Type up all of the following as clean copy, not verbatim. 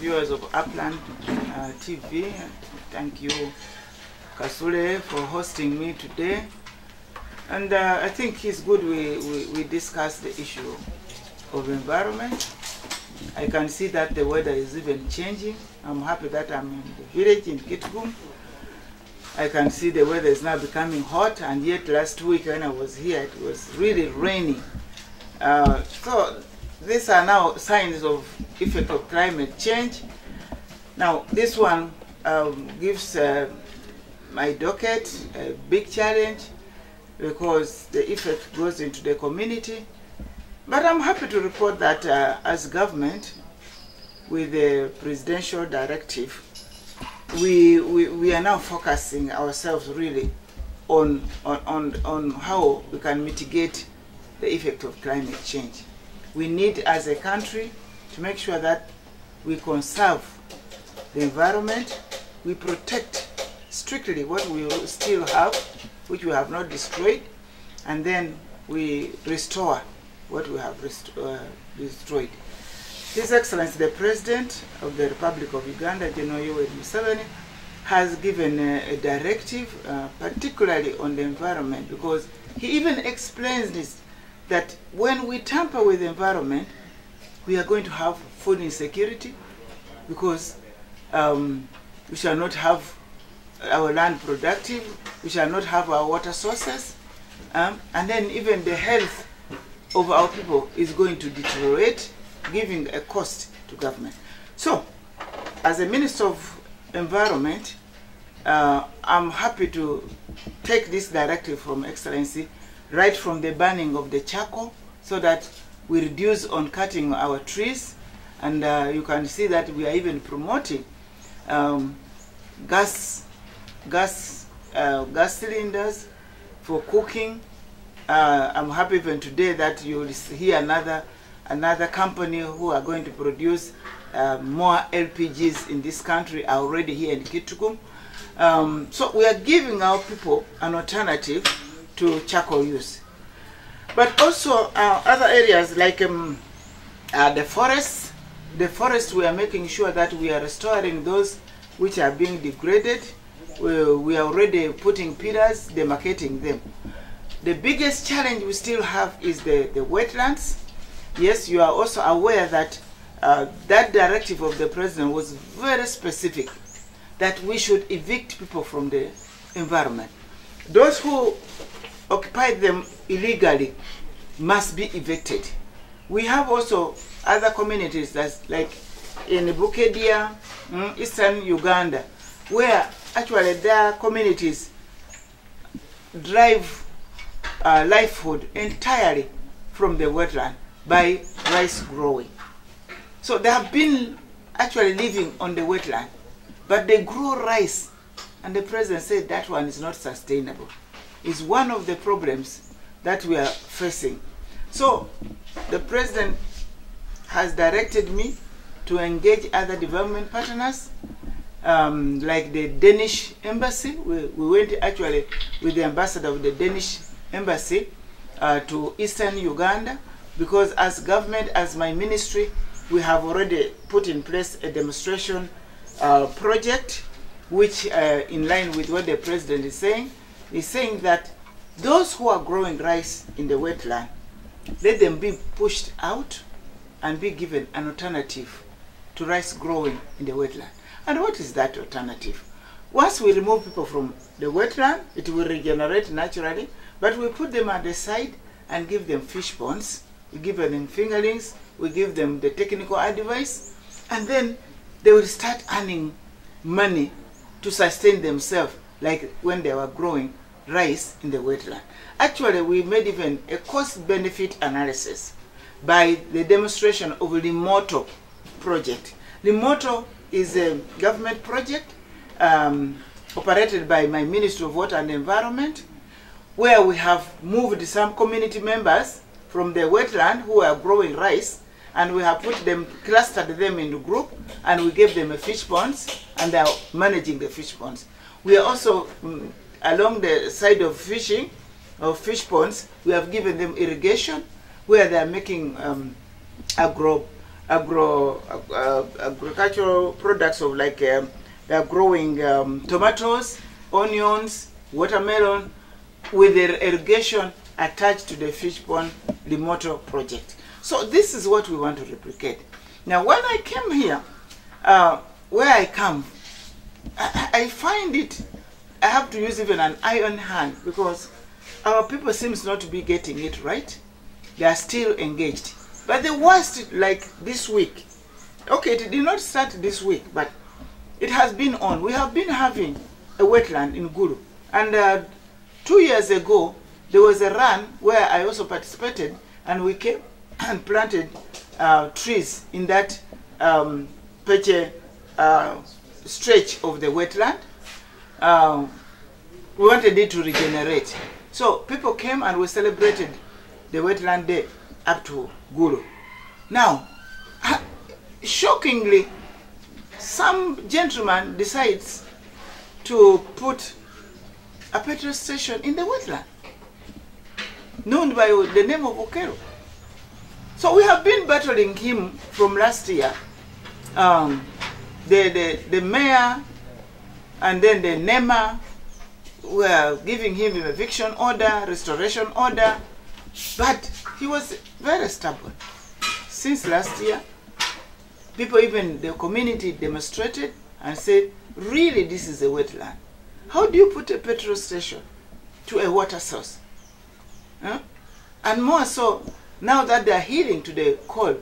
viewers of Upland TV. Thank you, Kasule, for hosting me today. And I think it's good we discuss the issue of environment. I can see that the weather is even changing. I'm happy that I'm in the village in Kitgum. I can see the weather is now becoming hot, and yet last week when I was here it was really rainy. So these are now signs of effect of climate change. Now this one gives my docket a big challenge because the effect goes into the community. But I'm happy to report that as government, with the presidential directive, we are now focusing ourselves really on how we can mitigate the effect of climate change. We need, as a country, to make sure that we conserve the environment, we protect strictly what we still have, which we have not destroyed, and then we restore what we have destroyed. His Excellency the President of the Republic of Uganda, General Yoweri Museveni, has given a directive, particularly on the environment, because he even explains this, that when we tamper with the environment, we are going to have food insecurity, because we shall not have our land productive, we shall not have our water sources, and then even the health of our people is going to deteriorate, giving a cost to government. So, as a Minister of Environment, I'm happy to take this directive from Excellency, right from the burning of the charcoal, so that we reduce on cutting our trees, and you can see that we are even promoting gas cylinders for cooking. I'm happy even today that you will hear another company who are going to produce more LPGs in this country are already here in Kitgum. So we are giving our people an alternative to charcoal use. But also other areas like the forests. The forests, we are making sure that we are restoring those which are being degraded. We are already putting pillars, demarcating them. The biggest challenge we still have is the wetlands. Yes, you are also aware that that directive of the President was very specific, that we should evict people from the environment. Those who occupy them illegally must be evicted. We have also other communities, that's like in Bukedia, Eastern Uganda, where actually their communities drive livelihood entirely from the wetland by rice growing. So they have been actually living on the wetland, but they grow rice, and the President said that one is not sustainable. It's one of the problems that we are facing. So the President has directed me to engage other development partners, like the Danish embassy. We went actually with the ambassador of the Danish embassy to Eastern Uganda, because as government, as my ministry, we have already put in place a demonstration project, which in line with what the President is saying that those who are growing rice in the wetland, let them be pushed out and be given an alternative to rice growing in the wetland. And what is that alternative? Once we remove people from the wetland, it will regenerate naturally, but we put them at the side and give them fish ponds, we give them fingerlings, we give them the technical advice, and then they will start earning money to sustain themselves, like when they were growing rice in the wetland. Actually, we made even a cost-benefit analysis by the demonstration of Limoto project. Limoto is a government project operated by my Ministry of Water and Environment, where we have moved some community members from the wetland who are growing rice, and we have put them, clustered them in a group, and we gave them a fish ponds, and they are managing the fish ponds. We are also, along the side of fishing, of fish ponds, we have given them irrigation, where they are making agricultural products of like they are growing tomatoes, onions, watermelon, with the irrigation attached to the fish pond remote project. So this is what we want to replicate. Now when I came here, where I come, I find it, I have to use even an iron hand, because our people seems not to be getting it right. They are still engaged. But the worst, like this week, okay, it did not start this week, but it has been on. We have been having a wetland in Gulu. And 2 years ago, there was a run where I also participated, and we came and planted trees in that stretch of the wetland. We wanted it to regenerate. So people came and we celebrated the wetland day up to Gulu. Now, shockingly, some gentleman decides to put a petrol station in the wetland, known by the name of Okero. So we have been battling him from last year. The mayor and then the NEMA were giving him an eviction order, restoration order, but he was very stubborn. Since last year, people, even the community, demonstrated and said, really, this is a wetland. How do you put a petrol station to a water source? Huh? And more so, now that they are heeding to the call,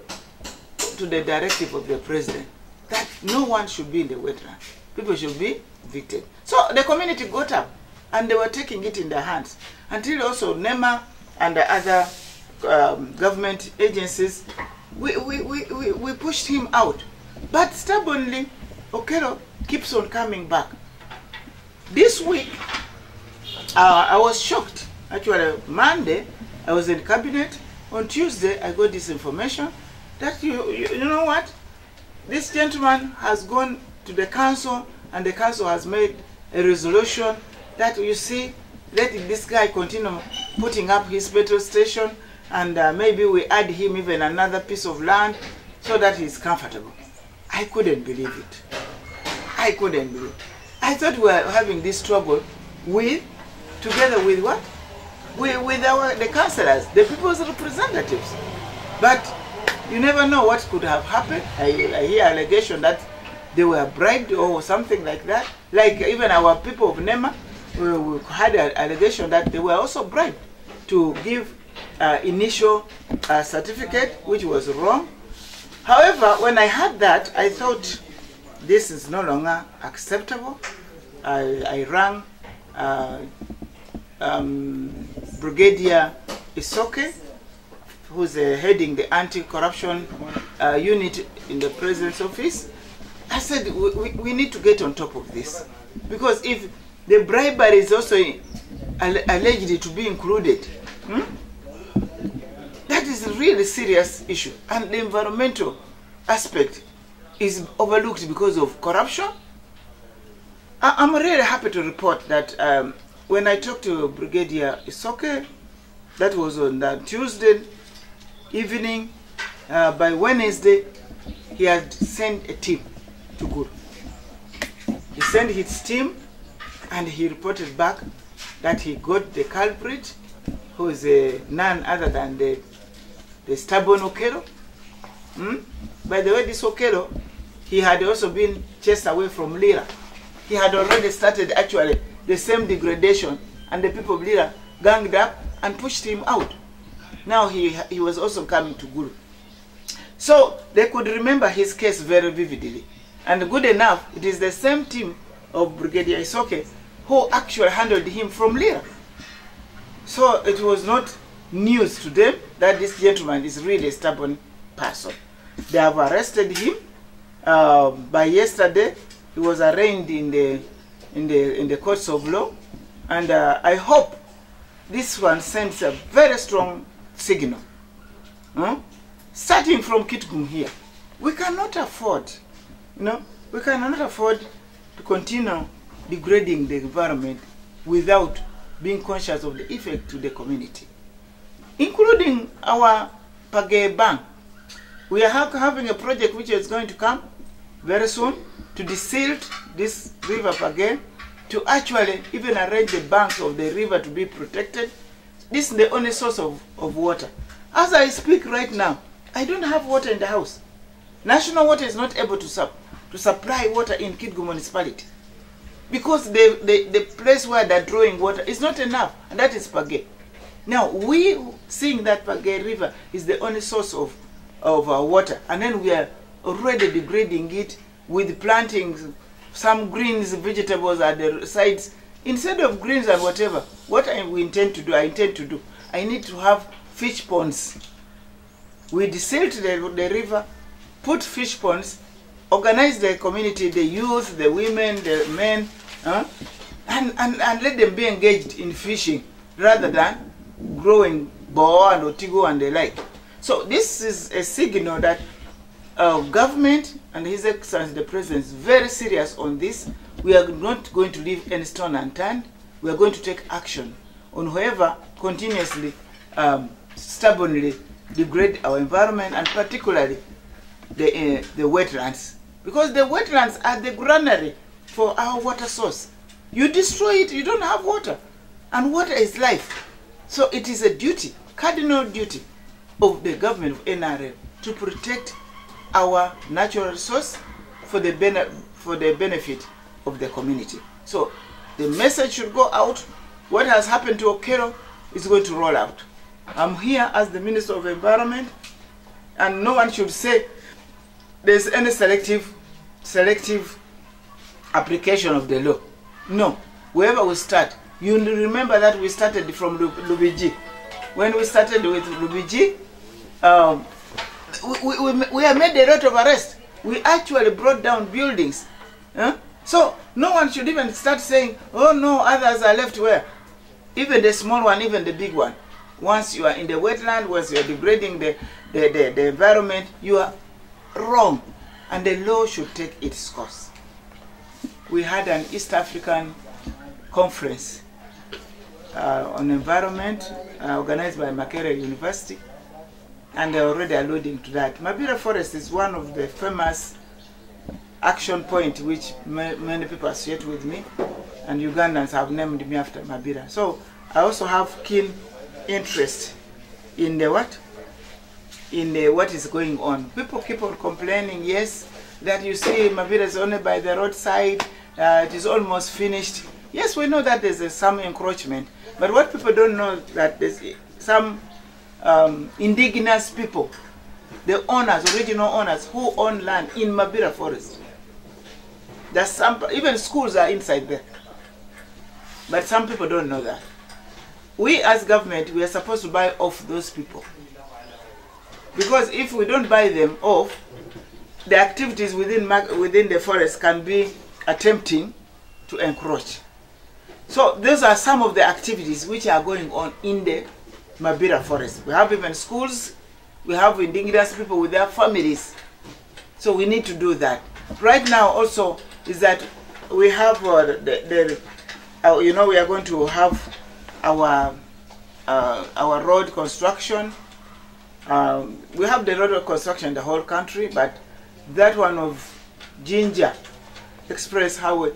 to the directive of the president, that no one should be in the wetland. People should be evicted. So the community got up and they were taking it in their hands, until also NEMA and the other government agencies, we pushed him out. But stubbornly, Okero keeps on coming back. This week, I was shocked. Actually, Monday, I was in cabinet. On Tuesday, I got this information that you know what? This gentleman has gone to the council, and the council has made a resolution that, you see, let this guy continue putting up his petrol station, and maybe we add him even another piece of land so that he's comfortable. I couldn't believe it. I couldn't believe it. I thought we were having this struggle together with what? With the councillors, the people's representatives. But you never know what could have happened. I hear allegation that they were bribed or something like that. Like even our people of NEMA, we had an allegation that they were also bribed to give initial certificate, which was wrong. However, when I heard that, I thought this is no longer acceptable. I rang Brigadier Isoke, who's heading the anti-corruption unit in the president's office. I said, we need to get on top of this. Because if the bribery is also alleged to be included, that is a really serious issue. And the environmental aspect is overlooked because of corruption. I'm really happy to report that when I talked to Brigadier Isoke, that was on Tuesday evening, by Wednesday, he had sent a team to Gulu. He sent his team, and he reported back that he got the culprit, who is none other than the stubborn Okero. By the way, this Okero, he had also been chased away from Lira. He had already started actually the same degradation, and the people of Lira ganged up and pushed him out. Now he was also coming to Gulu. So they could remember his case very vividly. And good enough, it is the same team of Brigadier Isoke who actually handled him from Lira. So it was not news to them that this gentleman is really a stubborn person. They have arrested him. By yesterday, he was arraigned in the courts of law, and I hope this one sends a very strong signal. Starting from Kitgum here, we cannot afford, we cannot afford to continue degrading the environment without being conscious of the effect to the community, including our Page Bank. We are having a project which is going to come very soon to desilt this river again, to actually even arrange the banks of the river to be protected. This is the only source of water. As I speak right now, I don't have water in the house. National Water is not able to supply water in Kitgum municipality because the place where they're drawing water is not enough, and that is Page. Now, we seeing that Page River is the only source of water, and then we are already degrading it with planting some greens, vegetables at the sides. Instead of greens and whatever, what I intend to do, I need to have fish ponds. We desilt the river, put fish ponds, organize the community, the youth, the women, the men, and let them be engaged in fishing rather than growing boa and otigo and the like. So this is a signal that government and His Excellency the President is very serious on this. We are not going to leave any stone unturned. We are going to take action on whoever continuously, stubbornly degrade our environment, and particularly the wetlands. Because the wetlands are the granary for our water source. You destroy it, you don't have water. And water is life. So it is a duty, cardinal duty of the government of NRL to protect our natural resource for the benefit of the community. So the message should go out. What has happened to Okero is going to roll out. I'm here as the Minister of Environment, and no one should say there's any selective application of the law. No. Wherever we start, you remember that we started from Lubiji. When we started with Lubiji, we have made a lot of arrests. We actually brought down buildings. So no one should even start saying, oh no, others are left where? Even the small one, even the big one. Once you are in the wetland, once you are degrading the environment, you are wrong. And the law should take its course. We had an East African conference on environment organized by Makerere University, and they're already alluding to that. Mabira Forest is one of the famous action points which many people associate with me, and Ugandans have named me after Mabira. So I also have keen interest in the what? In the what is going on. People keep on complaining, yes, that you see Mabira is only by the roadside, it is almost finished. Yes, we know that there's some encroachment, but what people don't know that there's some indigenous people, the owners, original owners who own land in Mabira Forest. There's some, even schools are inside there. But some people don't know that. We as government, we are supposed to buy off those people. Because if we don't buy them off, the activities within the forest can be attempting to encroach. So those are some of the activities which are going on in the Mabira Forest. We have even schools, we have indigenous people with their families. So we need to do that. Right now also is that we have you know, we are going to have our road construction. We have the road construction in the whole country, but that one of Ginger Express Highway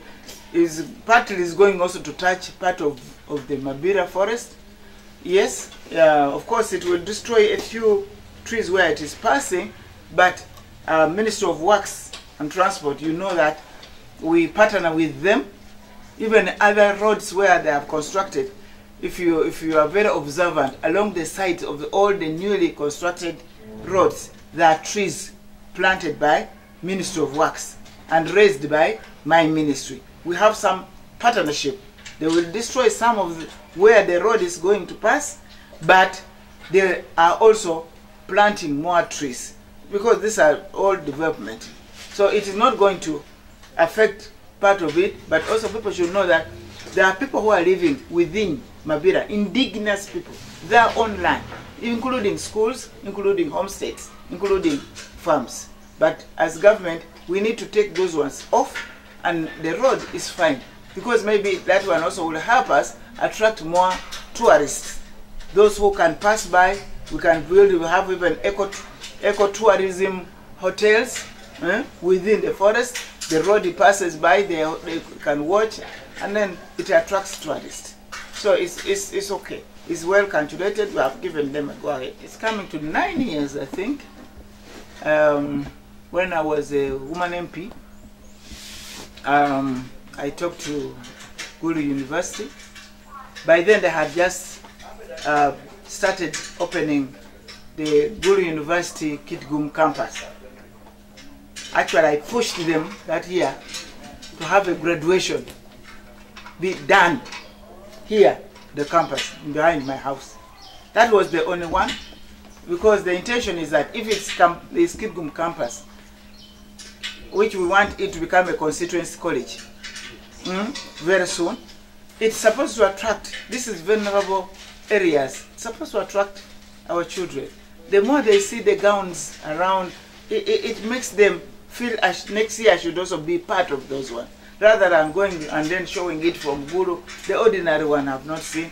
is partly going also to touch part of the Mabira Forest. Yes, of course it will destroy a few trees where it is passing, but Ministry of Works and Transport, you know that we partner with them. Even other roads where they have constructed, if you are very observant, along the sides of all the newly constructed roads, there are trees planted by Ministry of Works and raised by my ministry. We have some partnership. They will destroy some of where the road is going to pass, but they are also planting more trees because these are all development. So it is not going to affect part of it, but also people should know that there are people who are living within Mabira, indigenous people, their own land, including schools, including homesteads, including farms. But as government, we need to take those ones off, and the road is fine, because maybe that one also will help us attract more tourists. Those who can pass by, we can build, we have even ecotourism hotels within the forest. The road passes by, they can watch, and then it attracts tourists. So it's okay. It's well calculated. We have given them a go ahead. It's coming to 9 years, I think. When I was a woman MP, I talked to Gulu University. By then they had just started opening the Gulu University Kitgum campus. Actually, I pushed them that year to have a graduation be done here, the campus, behind my house. That was the only one, because the intention is that if it's this Kitgum campus, which we want it to become a constituency college very soon, it's supposed to attract, this is vulnerable areas, it's supposed to attract our children. The more they see the gowns around, it makes them feel next year I should also be part of those ones, rather than going and then showing it from Gulu. The ordinary one have not seen.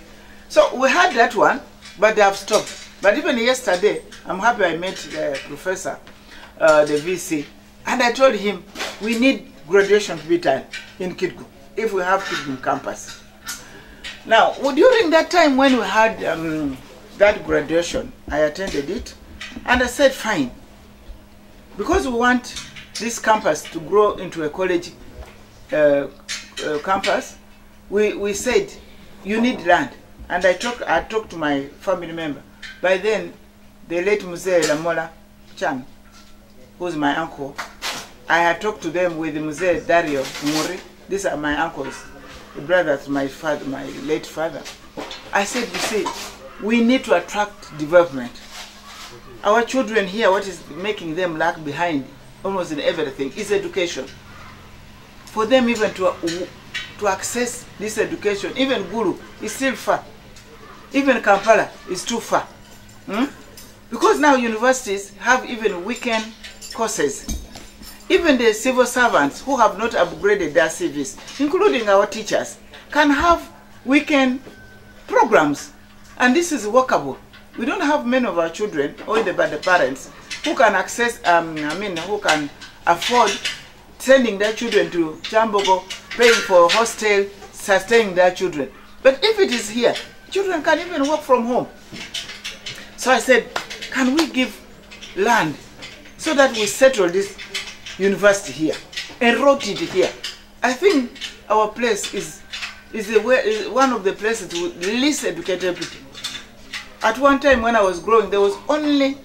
So we had that one, but they have stopped. But even yesterday, I'm happy I met the professor, the VC, and I told him we need graduation to be done in Kitgum if we have Kitgum campus. Now, during that time when we had that graduation, I attended it, and I said, fine, because we want this campus to grow into a college campus, we said, you need land. And I talked to my family member. By then, the late Mzee Lamola Chan, who's my uncle, I had talked to them with Mzee Dario Muri. These are my uncles, the brothers to my father, my late father. I said, you see, we need to attract development. Our children here, what is making them lag behind almost in everything is education. For them even to access this education, even Gulu is still far. Even Kampala is too far. Because now universities have even weekend courses. Even the civil servants who have not upgraded their CVs, including our teachers, can have weekend programs. And this is workable. We don't have many of our children, or the parents, who can access, who can afford sending their children to Chambogo, paying for hostel, sustaining their children. But if it is here, children can even work from home. So I said, can we give land so that we settle this university here, enroll it here? I think our place is one of the places with least educated people. At one time when I was growing, there was only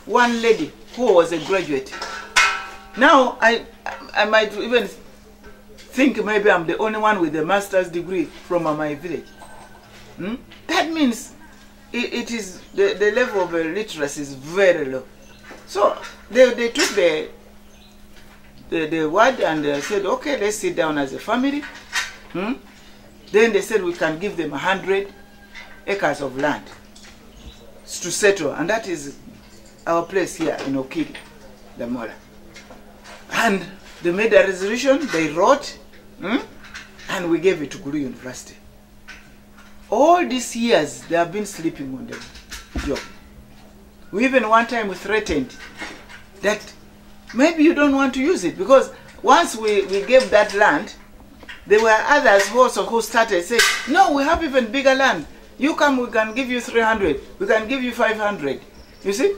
one lady who was a graduate. Now I might even think maybe I'm the only one with a master's degree from my village. That means it is the level of literacy is very low. So they took the word and said, okay, let's sit down as a family. Then they said we can give them 100 acres of land to settle, and that is our place here in Okiri, the Mola. And they made a resolution, they wrote, and we gave it to Gulu University. All these years, they have been sleeping on the job. We even one time we threatened that maybe you don't want to use it, because once we gave that land, there were others who started saying, no, we have even bigger land. You come, we can give you 300, we can give you 500. You see?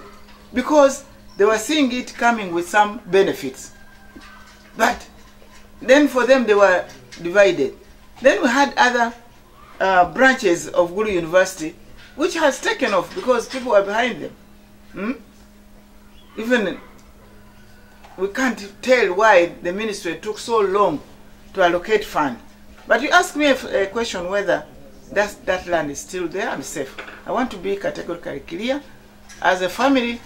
Because they were seeing it coming with some benefits. But then for them, they were divided. Then we had other branches of Gulu University, which has taken off because people are behind them. Even we can't tell why the ministry took so long to allocate funds. But you ask me a question whether that land is still there and safe. I want to be categorically clear. As a family,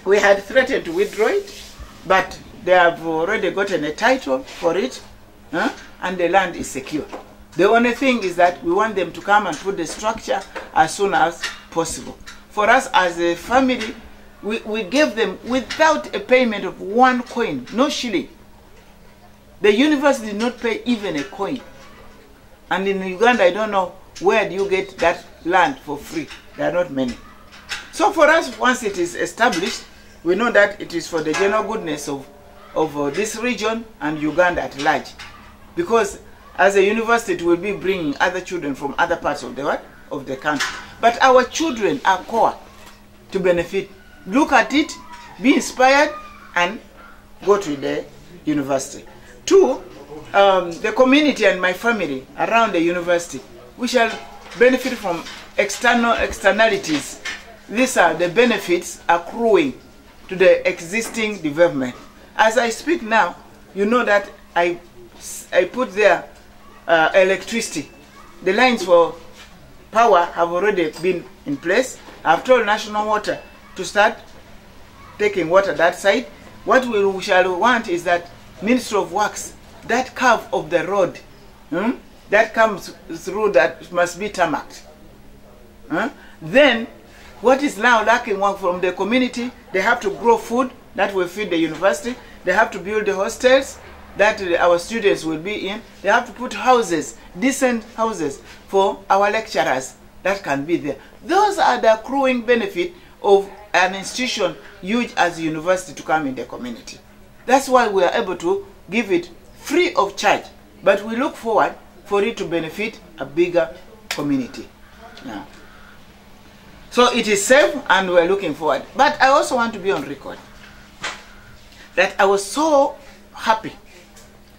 we had threatened to withdraw it, but they have already gotten a title for it, and the land is secure. The only thing is that we want them to come and put the structure as soon as possible. For us as a family, we gave them without a payment of 1 coin, no shilling. The university did not pay even a coin. And in Uganda, I don't know where do you get that land for free. There are not many. So for us, once it is established, We know that it is for the general goodness of this region and Uganda at large. Because as a university, it will be bringing other children from other parts of the country. But our children are core to benefit. Look at it, be inspired, and go to the university. 2, the community and my family around the university, we shall benefit from externalities. These are the benefits accruing to the existing development. As I speak now, you know that I put there electricity. The lines for power have already been in place. I've told National Water to start taking water that side. What we shall want is that Ministry of Works, that curve of the road that comes through, that must be tarmacked. Then what is now lacking from the community, they have to grow food that will feed the university. They have to build the hostels that our students will be in. They have to put houses, decent houses for our lecturers that can be there. Those are the accruing benefit of an institution huge as a university to come in the community. That's why we are able to give it free of charge. But we look forward for it to benefit a bigger community. Now, so it is safe and we're looking forward. But I also want to be on record that I was so happy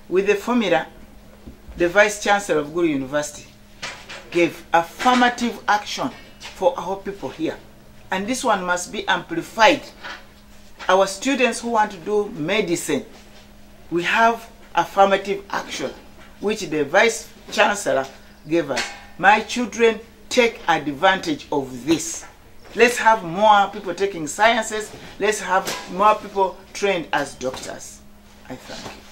with the formula the Vice Chancellor of Guru University gave, affirmative action for our people here. And this one must be amplified. Our students who want to do medicine, we have affirmative action, which the Vice Chancellor gave us. My children, take advantage of this. Let's have more people taking sciences. Let's have more people trained as doctors. I thank you.